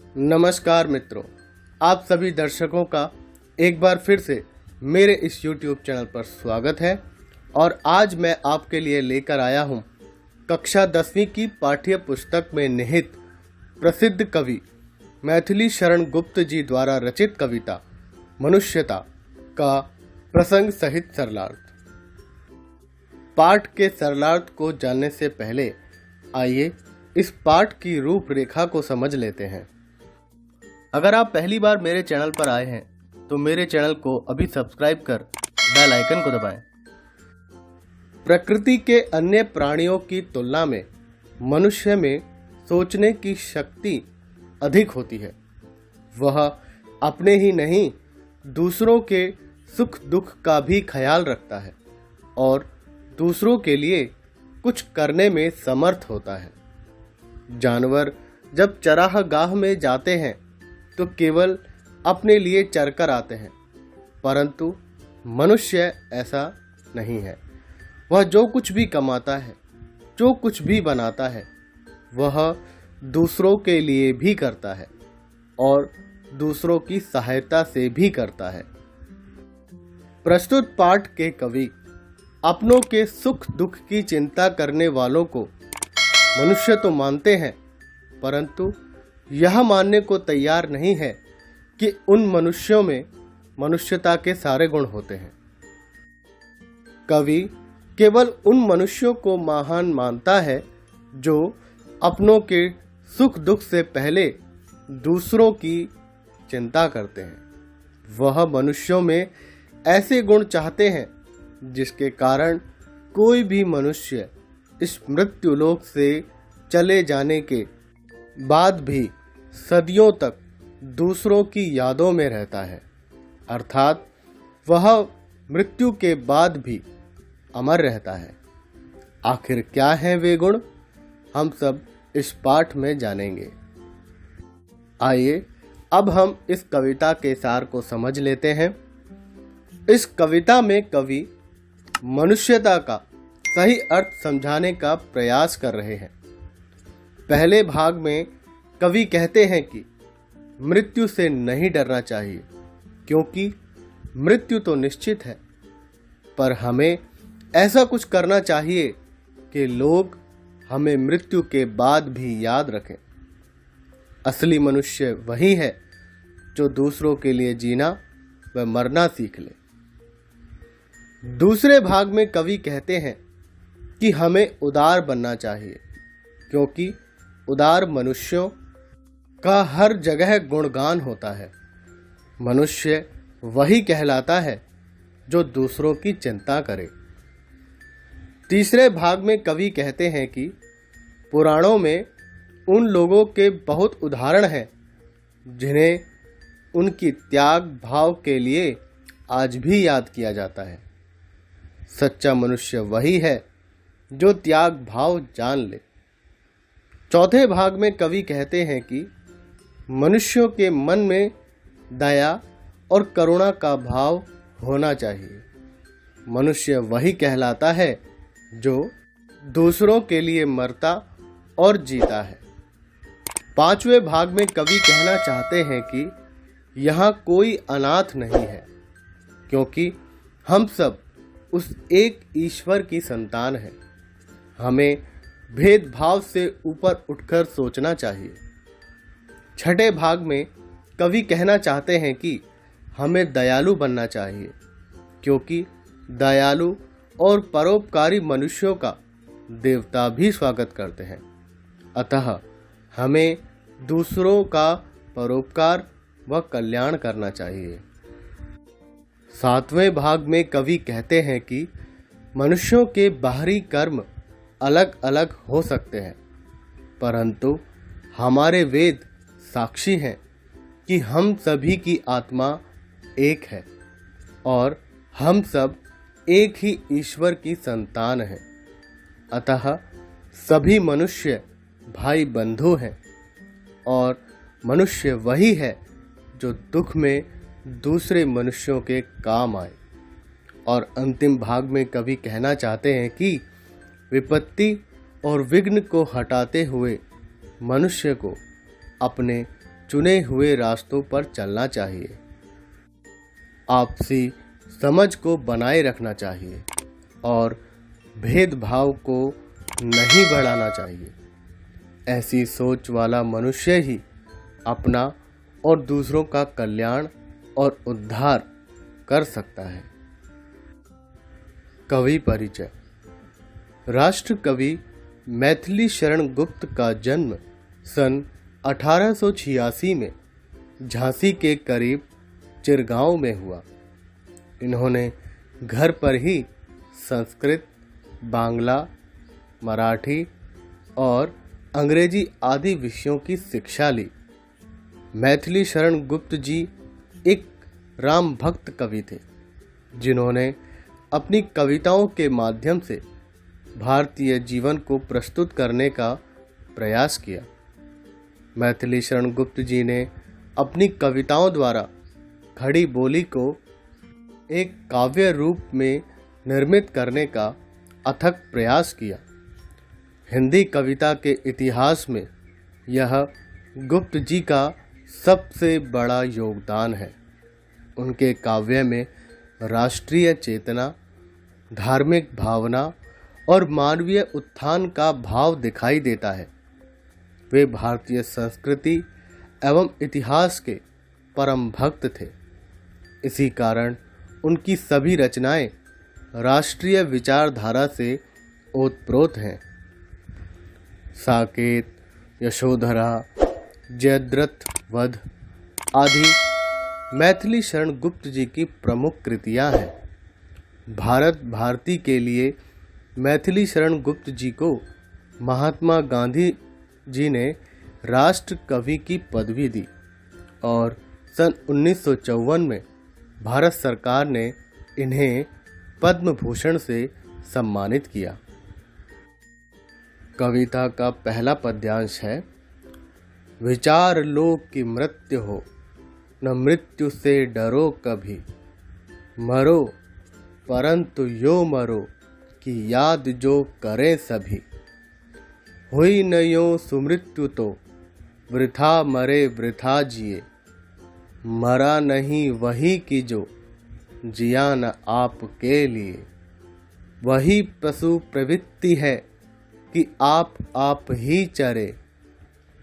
नमस्कार मित्रों, आप सभी दर्शकों का एक बार फिर से मेरे इस YouTube चैनल पर स्वागत है। और आज मैं आपके लिए लेकर आया हूँ कक्षा 10वीं की पाठ्य पुस्तक में निहित प्रसिद्ध कवि मैथिली शरण गुप्त जी द्वारा रचित कविता मनुष्यता का प्रसंग सहित सरलार्थ। पाठ के सरलार्थ को जानने से पहले आइए इस पाठ की रूपरेखा को समझ लेते हैं। अगर आप पहली बार मेरे चैनल पर आए हैं तो मेरे चैनल को अभी सब्सक्राइब कर बेल आइकन को दबाएं। प्रकृति के अन्य प्राणियों की तुलना में मनुष्य में सोचने की शक्ति अधिक होती है। वह अपने ही नहीं दूसरों के सुख दुख का भी ख्याल रखता है और दूसरों के लिए कुछ करने में समर्थ होता है। जानवर जब चरागाह में जाते हैं तो केवल अपने लिए चरकर आते हैं, परंतु मनुष्य ऐसा नहीं है। वह जो कुछ भी कमाता है, जो कुछ भी बनाता है, वह दूसरों के लिए भी करता है और दूसरों की सहायता से भी करता है। प्रस्तुत पाठ के कवि अपनों के सुख दुख की चिंता करने वालों को मनुष्य तो मानते हैं, परंतु यह मानने को तैयार नहीं है कि उन मनुष्यों में मनुष्यता के सारे गुण होते हैं। कवि केवल उन मनुष्यों को महान मानता है जो अपनों के सुख दुख से पहले दूसरों की चिंता करते हैं। वह मनुष्यों में ऐसे गुण चाहते हैं जिसके कारण कोई भी मनुष्य इस मृत्युलोक से चले जाने के बाद भी सदियों तक दूसरों की यादों में रहता है, अर्थात वह मृत्यु के बाद भी अमर रहता है। आखिर क्या हैं वे गुण, हम सब इस पाठ में जानेंगे। आइए अब हम इस कविता के सार को समझ लेते हैं। इस कविता में कवि मनुष्यता का सही अर्थ समझाने का प्रयास कर रहे हैं। पहले भाग में कवि कहते हैं कि मृत्यु से नहीं डरना चाहिए, क्योंकि मृत्यु तो निश्चित है, पर हमें ऐसा कुछ करना चाहिए कि लोग हमें मृत्यु के बाद भी याद रखें। असली मनुष्य वही है जो दूसरों के लिए जीना व मरना सीख ले। दूसरे भाग में कवि कहते हैं कि हमें उदार बनना चाहिए, क्योंकि उदार मनुष्यों का हर जगह गुणगान होता है। मनुष्य वही कहलाता है जो दूसरों की चिंता करे। तीसरे भाग में कवि कहते हैं कि पुराणों में उन लोगों के बहुत उदाहरण हैं जिन्हें उनकी त्याग भाव के लिए आज भी याद किया जाता है। सच्चा मनुष्य वही है जो त्याग भाव जान ले। चौथे भाग में कवि कहते हैं कि मनुष्यों के मन में दया और करुणा का भाव होना चाहिए। मनुष्य वही कहलाता है जो दूसरों के लिए मरता और जीता है। पांचवें भाग में कवि कहना चाहते हैं कि यहाँ कोई अनाथ नहीं है, क्योंकि हम सब उस एक ईश्वर की संतान हैं। हमें भेदभाव से ऊपर उठकर सोचना चाहिए। छठे भाग में कवि कहना चाहते हैं कि हमें दयालु बनना चाहिए, क्योंकि दयालु और परोपकारी मनुष्यों का देवता भी स्वागत करते हैं। अतः हमें दूसरों का परोपकार व कल्याण करना चाहिए। सातवें भाग में कवि कहते हैं कि मनुष्यों के बाहरी कर्म अलग अलग हो सकते हैं, परंतु हमारे वेद साक्षी हैं कि हम सभी की आत्मा एक है और हम सब एक ही ईश्वर की संतान हैं। अतः सभी मनुष्य भाई बंधु हैं और मनुष्य वही है जो दुख में दूसरे मनुष्यों के काम आए। और अंतिम भाग में कवि कहना चाहते हैं कि विपत्ति और विघ्न को हटाते हुए मनुष्य को अपने चुने हुए रास्तों पर चलना चाहिए। आपसी समझ को बनाए रखना चाहिए और भेदभाव को नहीं बढ़ाना चाहिए। ऐसी सोच वाला मनुष्य ही अपना और दूसरों का कल्याण और उद्धार कर सकता है। कवि परिचय। राष्ट्र कवि मैथिली शरण गुप्त का जन्म सन 1886 में झांसी के करीब चिरगांव में हुआ। इन्होंने घर पर ही संस्कृत, बांग्ला, मराठी और अंग्रेजी आदि विषयों की शिक्षा ली। मैथिली शरण गुप्त जी एक राम भक्त कवि थे, जिन्होंने अपनी कविताओं के माध्यम से भारतीय जीवन को प्रस्तुत करने का प्रयास किया। मैथिली शरण गुप्त जी ने अपनी कविताओं द्वारा खड़ी बोली को एक काव्य रूप में निर्मित करने का अथक प्रयास किया। हिंदी कविता के इतिहास में यह गुप्त जी का सबसे बड़ा योगदान है। उनके काव्य में राष्ट्रीय चेतना, धार्मिक भावना और मानवीय उत्थान का भाव दिखाई देता है। वे भारतीय संस्कृति एवं इतिहास के परम भक्त थे। इसी कारण उनकी सभी रचनाएं राष्ट्रीय विचारधारा से ओतप्रोत हैं। साकेत, यशोधरा, जयद्रथ वध आदि मैथिली शरण गुप्त जी की प्रमुख कृतियां हैं। भारत भारती के लिए मैथिली शरण गुप्त जी को महात्मा गांधी जी ने राष्ट्र कवि की पदवी दी और सन 1954 में भारत सरकार ने इन्हें पद्म भूषण से सम्मानित किया। कविता का पहला पद्यांश है। विचार लो कि मृत्यु हो, न मृत्यु से डरो कभी। मरो परंतु यो मरो, कि याद जो करें सभी। हुई न यो सुमृत्यु तो, वृथा मरे वृथा जिए। मरा नहीं वही की जो, जिया न आपके लिए। वही पशु प्रवृत्ति है कि आप ही चरे।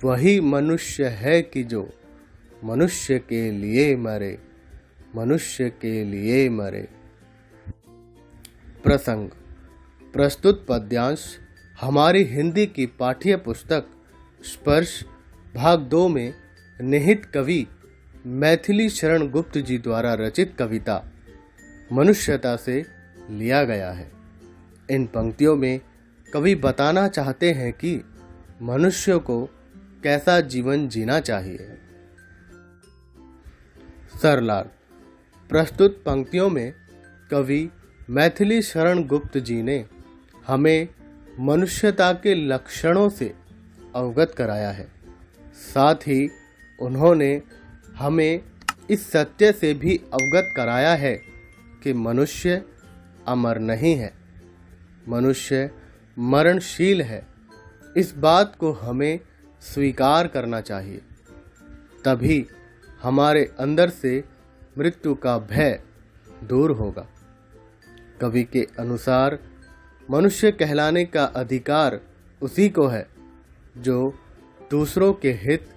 वही मनुष्य है कि जो मनुष्य के लिए मरे, मनुष्य के लिए मरे। प्रसंग। प्रस्तुत पद्यांश हमारी हिंदी की पाठ्य पुस्तक स्पर्श भाग 2 में निहित कवि मैथिली शरण गुप्त जी द्वारा रचित कविता मनुष्यता से लिया गया है। इन पंक्तियों में कवि बताना चाहते हैं कि मनुष्य को कैसा जीवन जीना चाहिए। सरलार्थ। प्रस्तुत पंक्तियों में कवि मैथिली शरण गुप्त जी ने हमें मनुष्यता के लक्षणों से अवगत कराया है। साथ ही उन्होंने हमें इस सत्य से भी अवगत कराया है कि मनुष्य अमर नहीं है, मनुष्य मरणशील है। इस बात को हमें स्वीकार करना चाहिए, तभी हमारे अंदर से मृत्यु का भय दूर होगा। कवि के अनुसार मनुष्य कहलाने का अधिकार उसी को है जो दूसरों के हित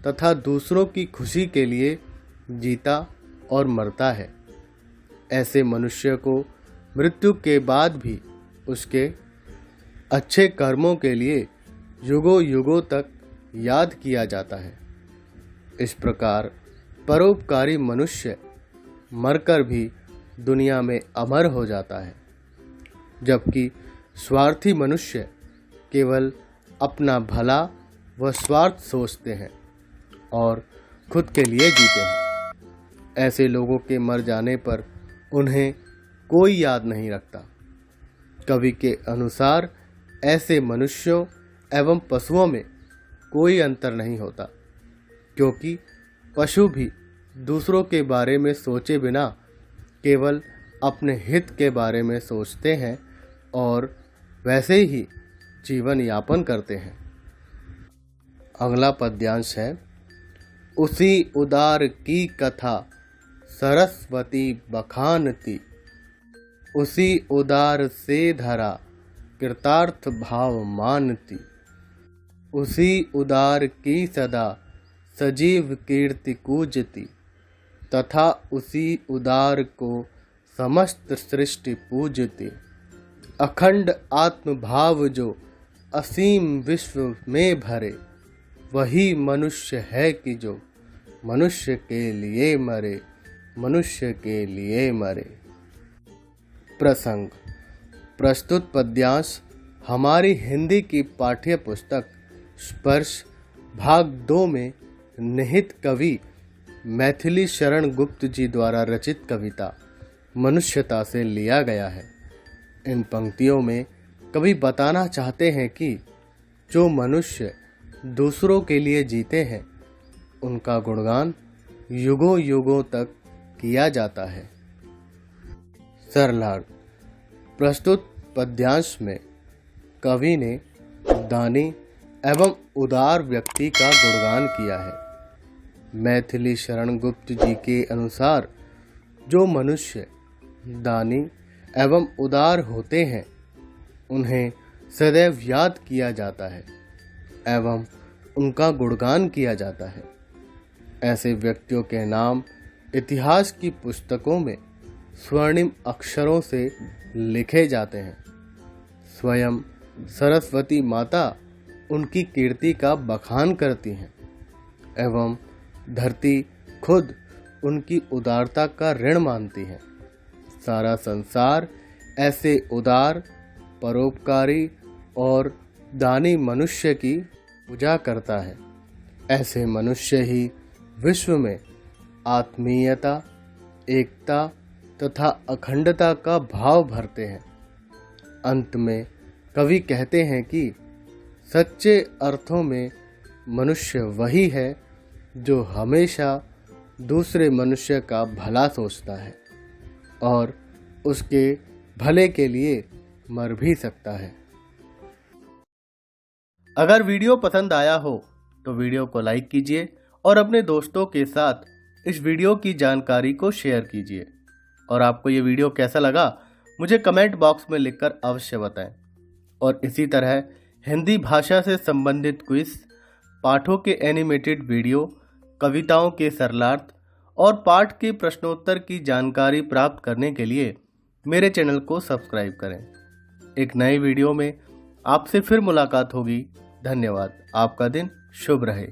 तथा दूसरों की खुशी के लिए जीता और मरता है। ऐसे मनुष्य को मृत्यु के बाद भी उसके अच्छे कर्मों के लिए युगों युगों तक याद किया जाता है। इस प्रकार परोपकारी मनुष्य मरकर भी दुनिया में अमर हो जाता है, जबकि स्वार्थी मनुष्य केवल अपना भला व स्वार्थ सोचते हैं और खुद के लिए जीते हैं। ऐसे लोगों के मर जाने पर उन्हें कोई याद नहीं रखता। कवि के अनुसार ऐसे मनुष्यों एवं पशुओं में कोई अंतर नहीं होता, क्योंकि पशु भी दूसरों के बारे में सोचे बिना केवल अपने हित के बारे में सोचते हैं और वैसे ही जीवन यापन करते हैं। अगला पद्यांश है। उसी उदार की कथा सरस्वती बखानती। उसी उदार से धरा कृतार्थ भाव मानती। उसी उदार की सदा सजीव कीर्ति कूजती। तथा उसी उदार को समस्त सृष्टि पूजती। अखंड आत्म भाव जो असीम विश्व में भरे, वही मनुष्य है कि जो मनुष्य के लिए मरे, मनुष्य के लिए मरे। प्रसंग। प्रस्तुत पद्यांश हमारी हिंदी की पाठ्य पुस्तक स्पर्श भाग 2 में निहित कवि मैथिली शरण गुप्त जी द्वारा रचित कविता मनुष्यता से लिया गया है। इन पंक्तियों में कवि बताना चाहते हैं कि जो मनुष्य दूसरों के लिए जीते हैं, उनका गुणगान युगों युगों तक किया जाता है। सरलार्थ। प्रस्तुत पद्यांश में कवि ने दानी एवं उदार व्यक्ति का गुणगान किया है। मैथिली शरण गुप्त जी के अनुसार जो मनुष्य दानी एवं उदार होते हैं, उन्हें सदैव याद किया जाता है एवं उनका गुणगान किया जाता है। ऐसे व्यक्तियों के नाम इतिहास की पुस्तकों में स्वर्णिम अक्षरों से लिखे जाते हैं। स्वयं सरस्वती माता उनकी कीर्ति का बखान करती हैं एवं धरती खुद उनकी उदारता का ऋण मानती है। सारा संसार ऐसे उदार, परोपकारी और दानी मनुष्य की पूजा करता है। ऐसे मनुष्य ही विश्व में आत्मीयता, एकता तथा अखंडता का भाव भरते हैं। अंत में कवि कहते हैं कि सच्चे अर्थों में मनुष्य वही है जो हमेशा दूसरे मनुष्य का भला सोचता है और उसके भले के लिए मर भी सकता है। अगर वीडियो पसंद आया हो तो वीडियो को लाइक कीजिए और अपने दोस्तों के साथ इस वीडियो की जानकारी को शेयर कीजिए। और आपको ये वीडियो कैसा लगा मुझे कमेंट बॉक्स में लिखकर अवश्य बताएं। और इसी तरह हिंदी भाषा से संबंधित क्विज, पाठों के एनिमेटेड वीडियो, कविताओं के सरलार्थ और पाठ के प्रश्नोत्तर की जानकारी प्राप्त करने के लिए मेरे चैनल को सब्सक्राइब करें। एक नए वीडियो में आपसे फिर मुलाकात होगी। धन्यवाद। आपका दिन शुभ रहे।